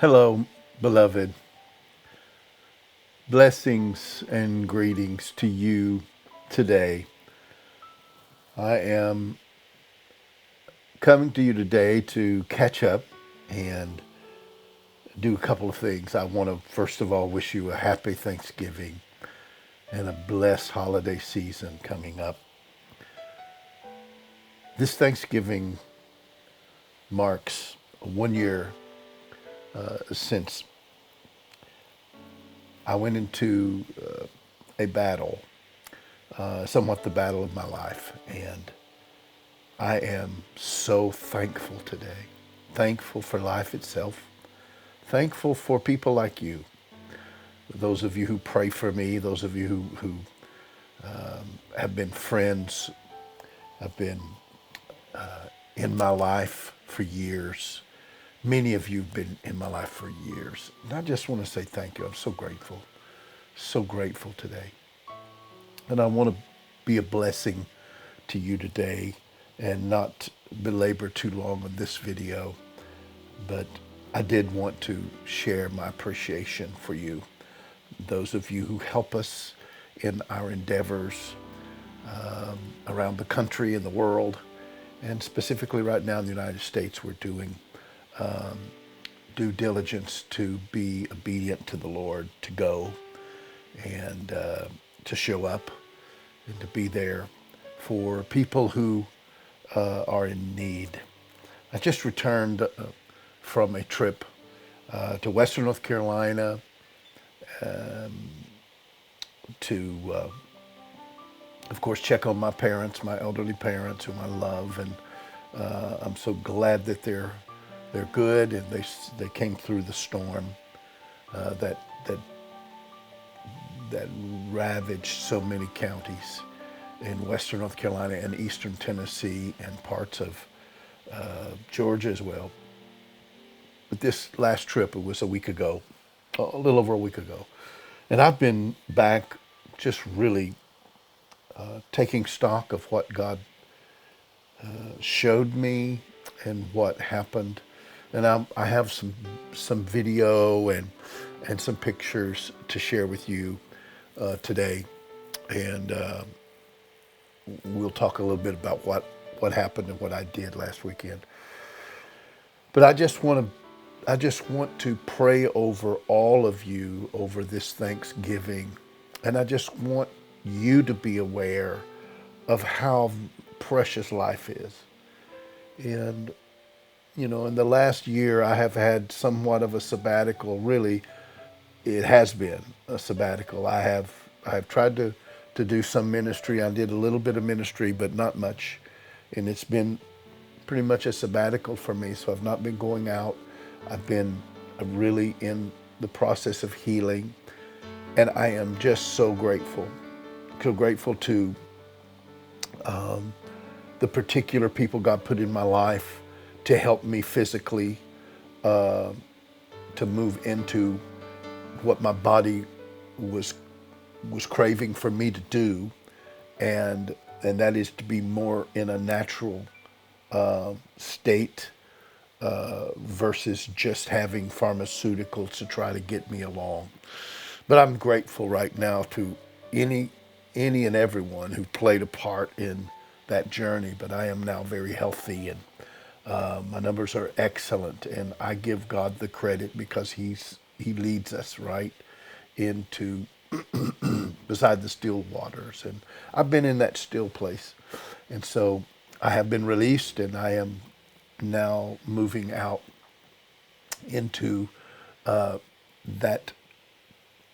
Hello, beloved. Blessings and greetings to you today. I am coming to you today to catch up and do a couple of things. I want to, first of all, wish you a happy Thanksgiving and a blessed holiday season coming up. This Thanksgiving marks 1 year since I went into a battle, somewhat the battle of my life. And I am so thankful today. Thankful for life itself. Thankful for people like you. Those of you who pray for me, those of you who have been friends, have been in my life for years. Many of you have been in my life for years. And I just want to say thank you. I'm so grateful today. And I want to be a blessing to you today and not belabor too long on this video, but I did want to share my appreciation for you, those of you who help us in our endeavors around the country and the world, and specifically right now in the United States, we're doing due diligence to be obedient to the Lord, to go and to show up and to be there for people who are in need. I just returned from a trip to Western North Carolina to, of course, check on my parents, my elderly parents, whom I love, and I'm so glad that they're good and they came through the storm that that ravaged so many counties in Western North Carolina and Eastern Tennessee and parts of Georgia as well. But this last trip, it was a week ago, a little over a week ago. And I've been back just really taking stock of what God showed me and what happened. And I have some video and some pictures to share with you today. And we'll talk a little bit about what happened and what I did last weekend. But I just want to pray over all of you over this Thanksgiving. And I just want you to be aware of how precious life is. And, in the last year, I have had somewhat of a sabbatical. Really, it has been a sabbatical. I have tried to do some ministry. I did a little bit of ministry, but not much. And it's been pretty much a sabbatical for me. So I've not been going out. I've been really in the process of healing. And I am just so grateful. So grateful to the particular people God put in my life to help me physically to move into what my body was was craving for me to do, and that is to be more in a natural state versus just having pharmaceuticals to try to get me along. But I'm grateful right now to any and everyone who played a part in that journey. But I am now very healthy and my numbers are excellent, and I give God the credit because He leads us right into beside the still waters, and I've been in that still place, and so I have been released, and I am now moving out into that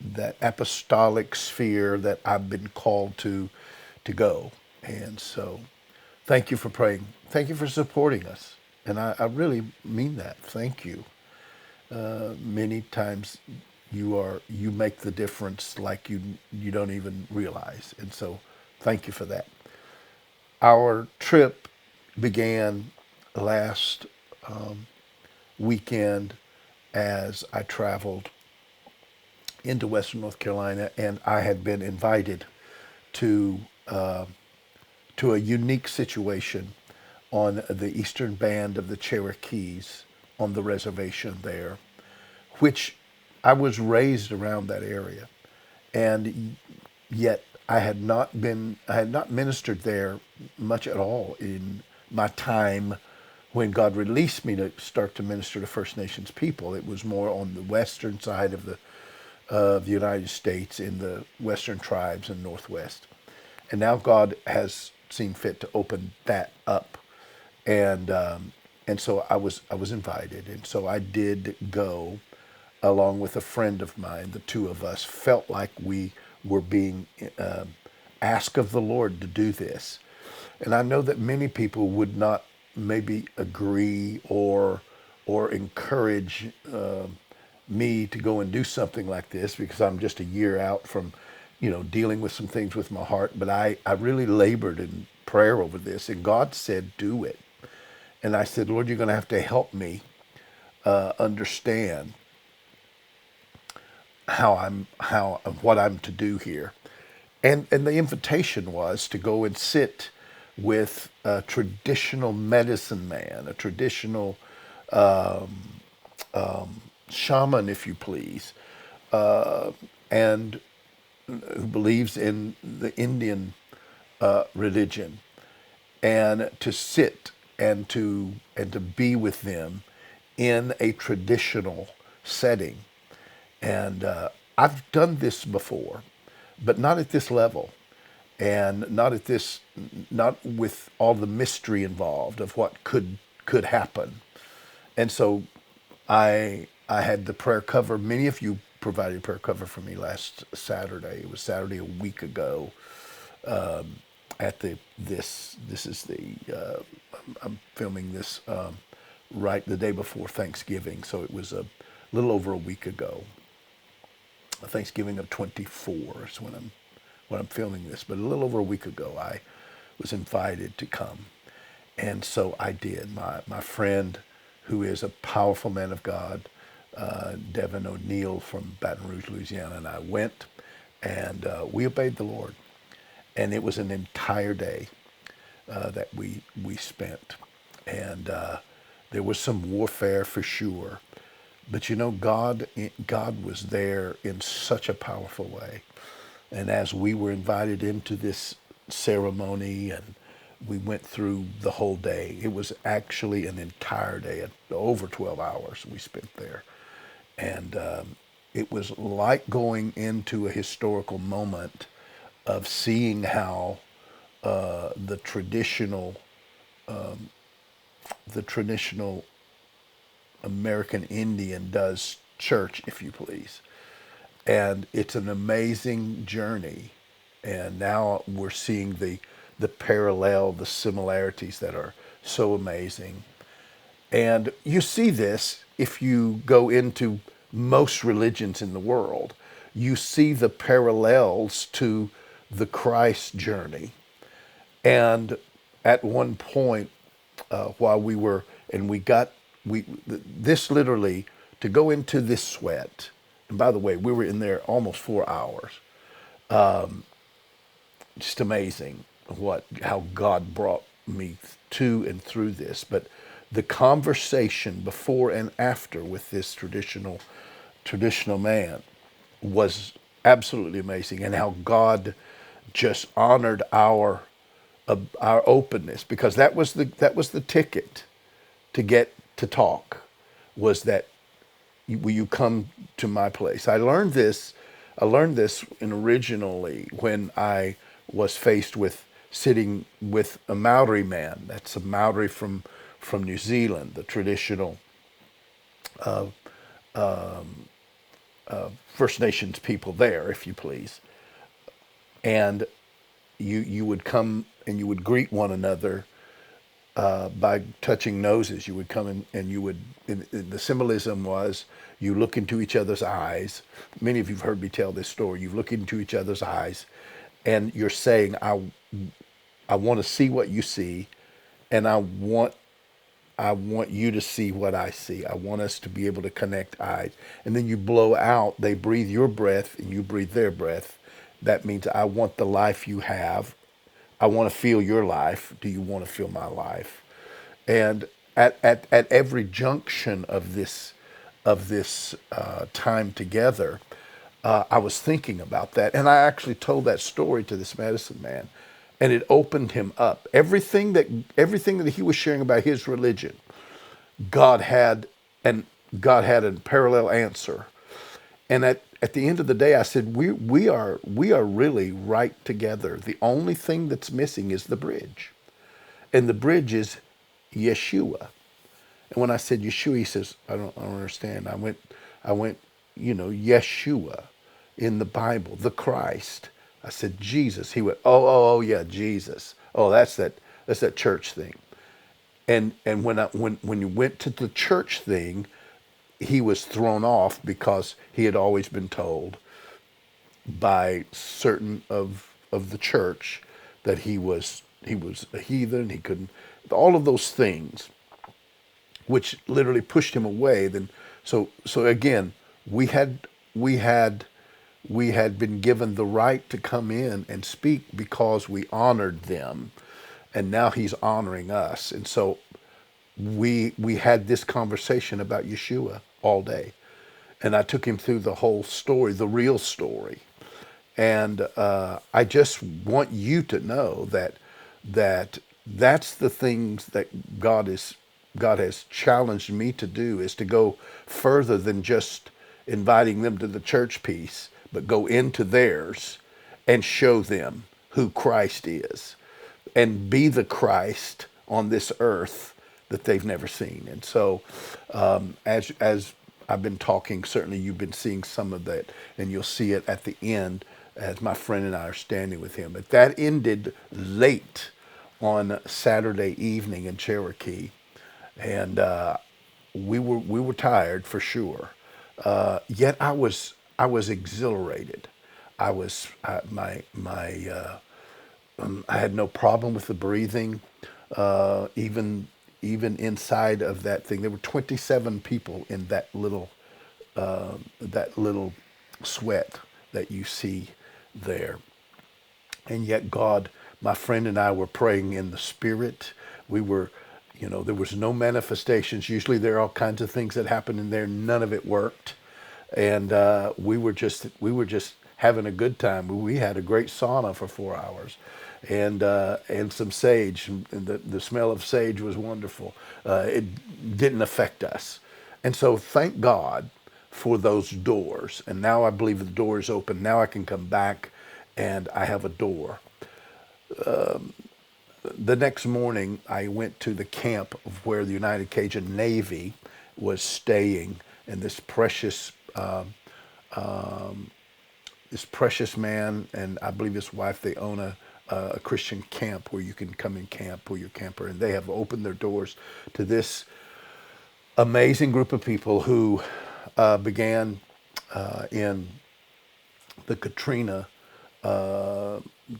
that apostolic sphere that I've been called to go. And so thank you for praying. Thank you for supporting us. And I really mean that. Thank you. Many times you make the difference like you don't even realize. And so thank you for that. Our trip began last weekend as I traveled into Western North Carolina, and I had been invited to to a unique situation on the eastern band of the Cherokees on the reservation there. which I was raised around that area, and yet I had not ministered there much at all in my time when God released me to start to minister to First Nations people. It was more on the western side of the United States in the western tribes and Northwest. And now God has seen fit to open that up, and so I was invited, and so I did go along with a friend of mine. The two of us felt like we were being asked of the Lord to do this, and I know that many people would not maybe agree or encourage me to go and do something like this because I'm just a year out from, dealing with some things with my heart. But I really labored in prayer over this, and God said, do it. And I said, Lord, you're going to have to help me understand how what I'm to do here. And the invitation was to go and sit with a traditional medicine man, a traditional shaman, if you please, and who believes in the Indian religion, and to sit and to be with them in a traditional setting. And I've done this before, but not at this level, and not with all the mystery involved of what could happen. And so I had the prayer cover. Many of you provided prayer cover for me last Saturday. It was Saturday a week ago. At this is the I'm filming this right the day before Thanksgiving, so it was a little over a week ago. Thanksgiving of 24 is when I'm filming this, but a little over a week ago I was invited to come, and so I did. My friend, who is a powerful man of God, Devin O'Neill from Baton Rouge, Louisiana, and I went, and we obeyed the Lord, and it was an entire day that we spent, and there was some warfare for sure, but God was there in such a powerful way, and as we were invited into this ceremony and we went through the whole day, it was actually an entire day, over 12 hours we spent there, and it was like going into a historical moment of seeing how the traditional American Indian does church, if you please. And it's an amazing journey. And now we're seeing the parallel, the similarities that are so amazing. And you see this if you go into most religions in the world. You see the parallels to the Christ journey. And at one point, while we were, and this literally, to go into this sweat, and by the way, we were in there almost 4 hours. Just amazing how God brought me to and through this. But the conversation before and after with this traditional man was absolutely amazing, and how God just honored our openness, because that was the ticket to get to talk, was that will you come to my place? I learned this originally when I was faced with sitting with a Maori man. That's a Maori from New Zealand, the traditional First Nations people there, if you please. And you would come and you would greet one another by touching noses. You would come in and you would, and the symbolism was you look into each other's eyes. Many of you have heard me tell this story. You look into each other's eyes and you're saying, I want to see what you see, and I want you to see what I see. I want us to be able to connect eyes. And then you blow out, they breathe your breath and you breathe their breath. That means I want the life you have. I want to feel your life. Do you want to feel my life? And at every junction of this of this time together, I was thinking about that, and I actually told that story to this medicine man, and it opened him up. Everything that he was sharing about his religion, God had and God had a parallel answer. And at the end of the day, I said, we are really right together. The only thing that's missing is the bridge, and the bridge is Yeshua. And when I said Yeshua, he says, I don't understand. I went, Yeshua in the Bible, the Christ. I said, Jesus. He went, oh, yeah, Jesus. Oh, that's that church thing. And when you went to the church thing, he was thrown off because he had always been told by certain of the church that he was a heathen. He couldn't, all of those things, which literally pushed him away. Then, so again, we had we had we had been given the right to come in and speak because we honored them, and now he's honoring us. And so we had this conversation about Yeshua all day, and I took him through the whole story, the real story. And I just want you to know that's the things that God has challenged me to do, is to go further than just inviting them to the church piece, but go into theirs and show them who Christ is, and be the Christ on this earth that they've never seen. And so, as I've been talking, certainly you've been seeing some of that, and you'll see it at the end as my friend and I are standing with him. But that ended late on Saturday evening in Cherokee, and we were tired for sure. Yet I was exhilarated. I had no problem with the breathing. Even inside of that thing, there were 27 people in that little sweat that you see there. And yet God, my friend and I were praying in the spirit. We were, there was no manifestations. Usually there are all kinds of things that happen in there. None of it worked. And we were just having a good time. We had a great sauna for 4 hours, and some sage. And the smell of sage was wonderful. It didn't affect us. And so thank God for those doors. And now I believe the door is open. Now I can come back and I have a door. The next morning, I went to the camp of where the United Cajun Navy was staying, and this precious man and I believe his wife, they own a Christian camp where you can come and camp, pull your camper, and they have opened their doors to this amazing group of people who began in the Katrina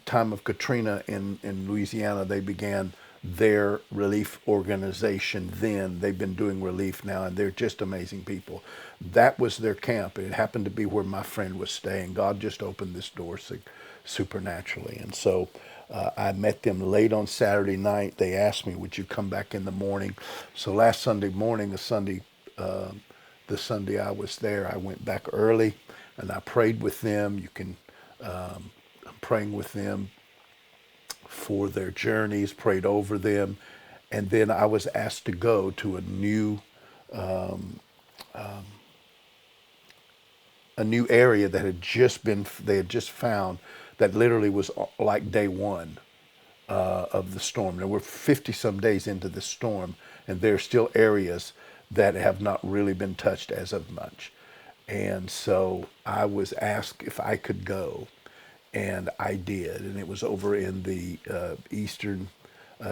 time of Katrina in Louisiana. They began their relief organization then. They've been doing relief now, and they're just amazing people. That was their camp. It happened to be where my friend was staying. God just opened this door supernaturally. And so I met them late on Saturday night. They asked me, would you come back in the morning? So last Sunday morning, the Sunday I was there, I went back early and I prayed with them. I'm praying with them for their journeys, prayed over them, and then I was asked to go to a new area that they had just found, that literally was like day one of the storm. There were 50 some days into the storm, and there are still areas that have not really been touched as of much. And so I was asked if I could go, and I did. And it was over in the eastern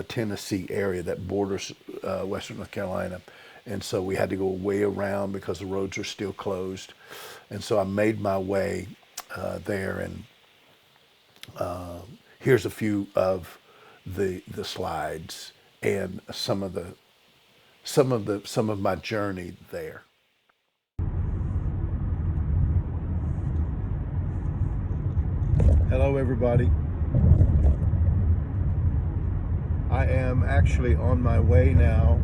Tennessee area that borders western North Carolina. And so we had to go way around because the roads are still closed. And so I made my way there, and here's a few of the slides and some of my journey there. Hello, everybody. I am actually on my way now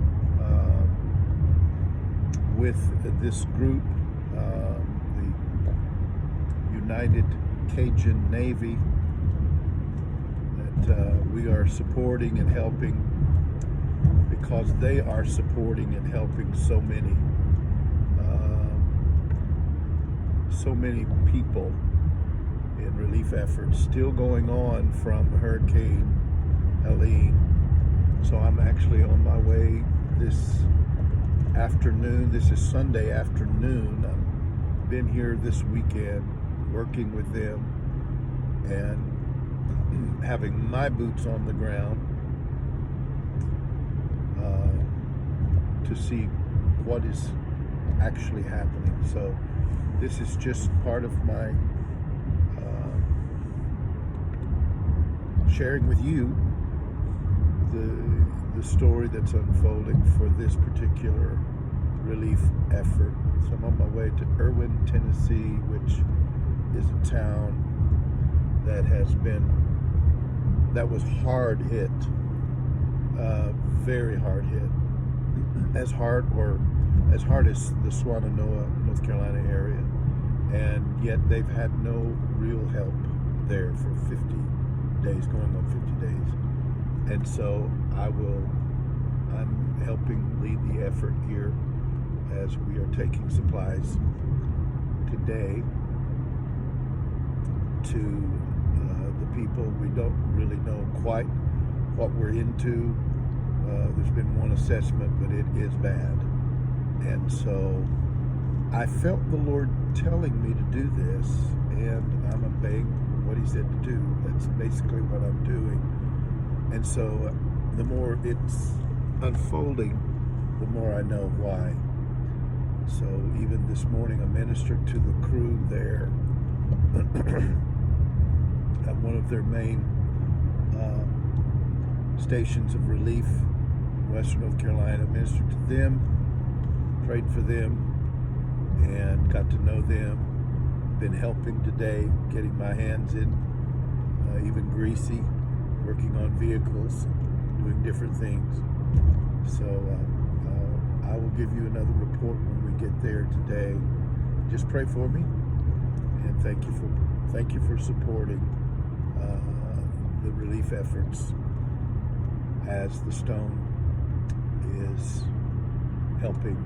with this group, the United Cajun Navy, that we are supporting and helping, because they are supporting and helping so many people in relief efforts still going on from Hurricane Helene. So I'm actually on my way this afternoon. This is Sunday afternoon. I've been here this weekend working with them and having my boots on the ground to see what is actually happening. So this is just part of my sharing with you the story that's unfolding for this particular relief effort. So I'm on my way to Irwin, Tennessee, which is a town that was hard hit, very hard hit, as hard as the Swannanoa, North Carolina area, and yet they've had no real help there for 50 days, going on 50 days. And so I'm helping lead the effort here as we are taking supplies today to the people. We don't really know quite what we're into. There's been one assessment, but it is bad. And so I felt the Lord telling me to do this, and I'm obeying what He said to do. That's basically what I'm doing. And so the more it's unfolding, the more I know why. So even this morning, I ministered to the crew there at one of their main stations of relief in Western North Carolina. Ministered to them, prayed for them, and got to know them. Been helping today, getting my hands in, even greasy, working on vehicles, doing different things. So I will give you another report when we get there today. Just pray for me, and thank you for supporting the relief efforts as the stone is helping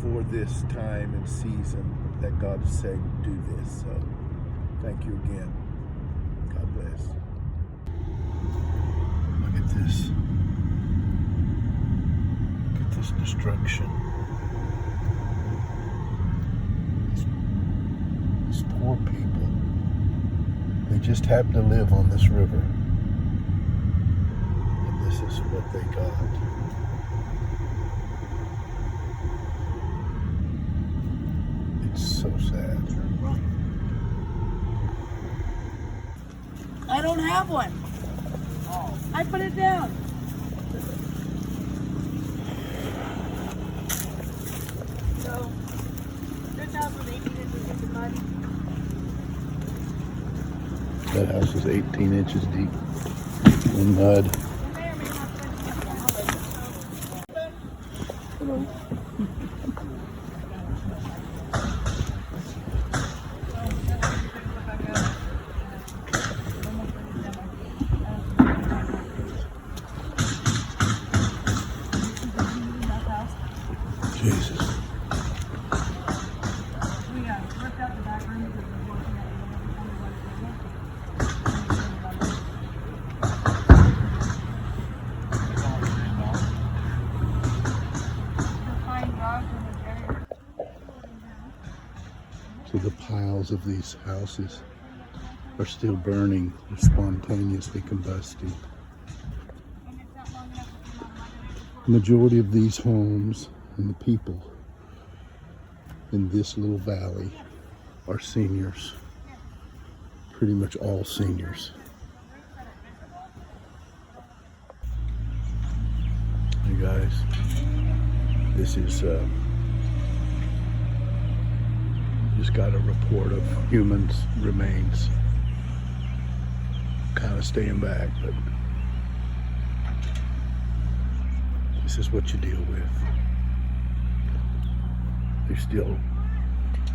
for this time and season that God is saying do this. So thank you again. God bless. Look at this. Look at this destruction. These poor people. They just happen to live on this river. And this is what they got. It's so sad. I don't have one. Oh. I put it down. So, this house was 18 inches deep in mud. That house is 18 inches deep in mud. Hello. Jesus. So the piles of these houses are still burning, they're spontaneously combusting. The majority of these homes and the people in this little valley are seniors. Pretty much all seniors. Hey guys, this is just got a report of humans remains. Kind of staying back, but This is what you deal with. There's still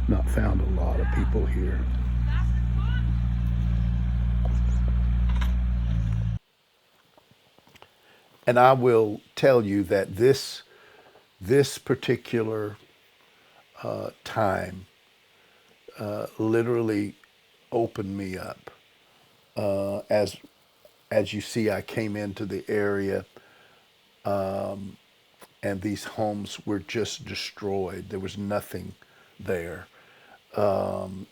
not found a lot of people here. And I will tell you that this particular time literally opened me up. As you see, I came into the area, and these homes were just destroyed. There was nothing there.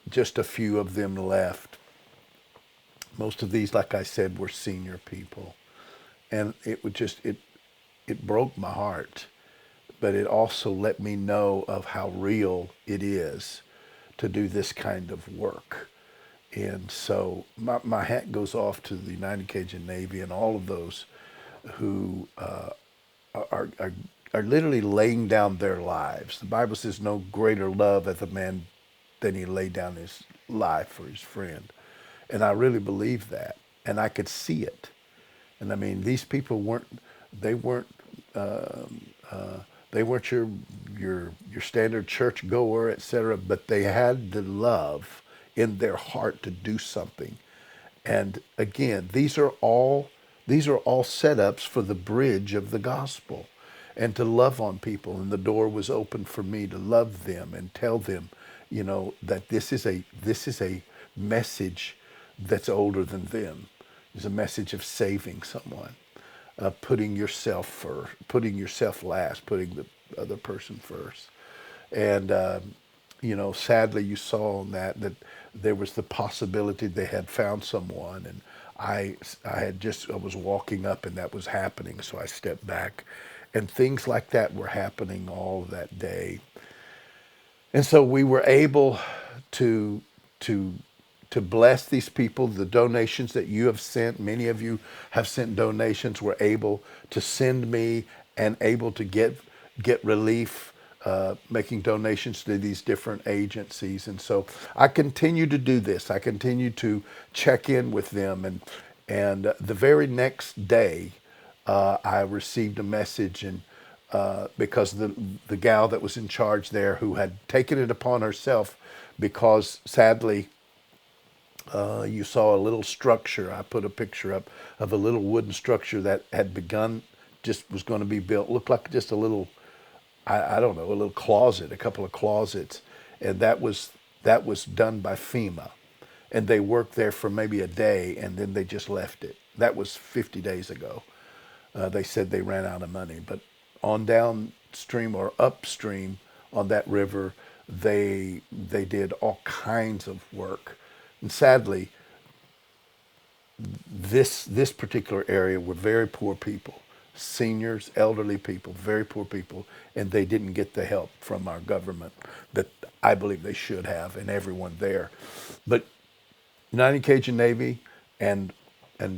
Just a few of them left. Most of these, like I said, were senior people, and it broke my heart, but it also let me know of how real it is to do this kind of work. And so my hat goes off to the United Cajun Navy and all of those who are are literally laying down their lives. The Bible says, "No greater love hath a man than he laid down his life for his friend," and I really believe that, and I could see it. And I mean, these people weren't they weren't they weren't your standard church goer, etc. But they had the love in their heart to do something. And again, these are all setups for the bridge of the gospel and to love on people. And the door was open for me to love them and tell them, that this is a message that's older than them. It's a message of saving someone, putting yourself first, putting yourself last, putting the other person first. And sadly, you saw on that there was the possibility they had found someone, and I was walking up, and that was happening, so I stepped back, and things like that were happening all that day, and so we were able to to to bless these people. The donations that you have sent, many of you have sent donations, were able to send me and able to get relief, making donations to these different agencies. And so I continue to do this. I continue to check in with them. And the very next day, I received a message, and because the gal that was in charge there, who had taken it upon herself, because sadly, you saw a little structure. I put a picture up of a little wooden structure that had begun, just was going to be built. Looked like just a little, I don't know, a little closet, a couple of closets, and that was done by FEMA, and they worked there for maybe a day, and then they just left it. That was 50 days ago. They said they ran out of money, but on downstream or upstream on that river, they did all kinds of work, and sadly, this particular area were very poor people, seniors, elderly people, very poor people, and they didn't get the help from our government that I believe they should have, and everyone there. But United Cajun Navy and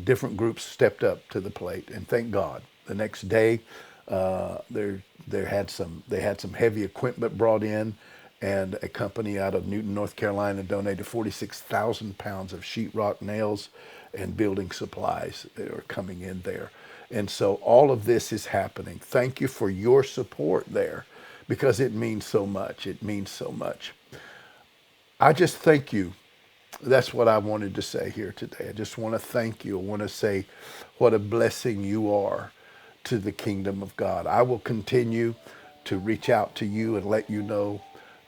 different groups stepped up to the plate, and thank God. The next day, they had some heavy equipment brought in, and a company out of Newton, North Carolina, donated 46,000 pounds of sheetrock, nails, and building supplies that are coming in there. And so all of this is happening. Thank you for your support there, because it means so much. It means so much. I just thank you. That's what I wanted to say here today. I just want to thank you. I want to say what a blessing you are to the kingdom of God. I will continue to reach out to you and let you know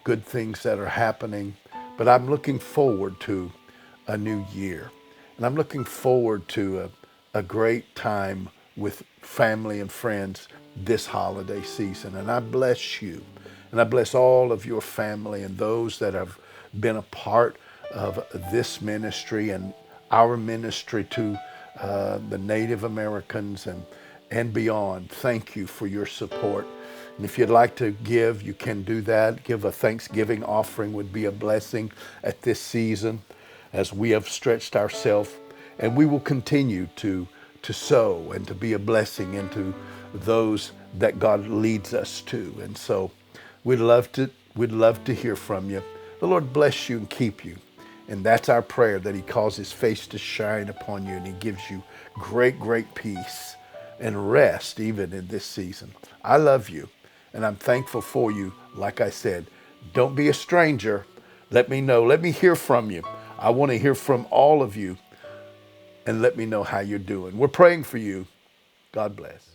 good things that are happening. But I'm looking forward to a new year. And I'm looking forward to a great time with family and friends this holiday season. And I bless you. And I bless all of your family and those that have been a part of this ministry and our ministry to the Native Americans and beyond. Thank you for your support. And if you'd like to give, you can do that. Give a Thanksgiving offering would be a blessing at this season as we have stretched ourselves. And we will continue to sow and to be a blessing into those that God leads us to. And so we'd love to hear from you. The Lord bless you and keep you. And that's our prayer, that he causes his face to shine upon you and he gives you great, great peace. and rest even in this season. I love you, and I'm thankful for you. Like I said, don't be a stranger. Let me know. Let me hear from you. I want to hear from all of you, and let me know how you're doing. We're praying for you. God bless.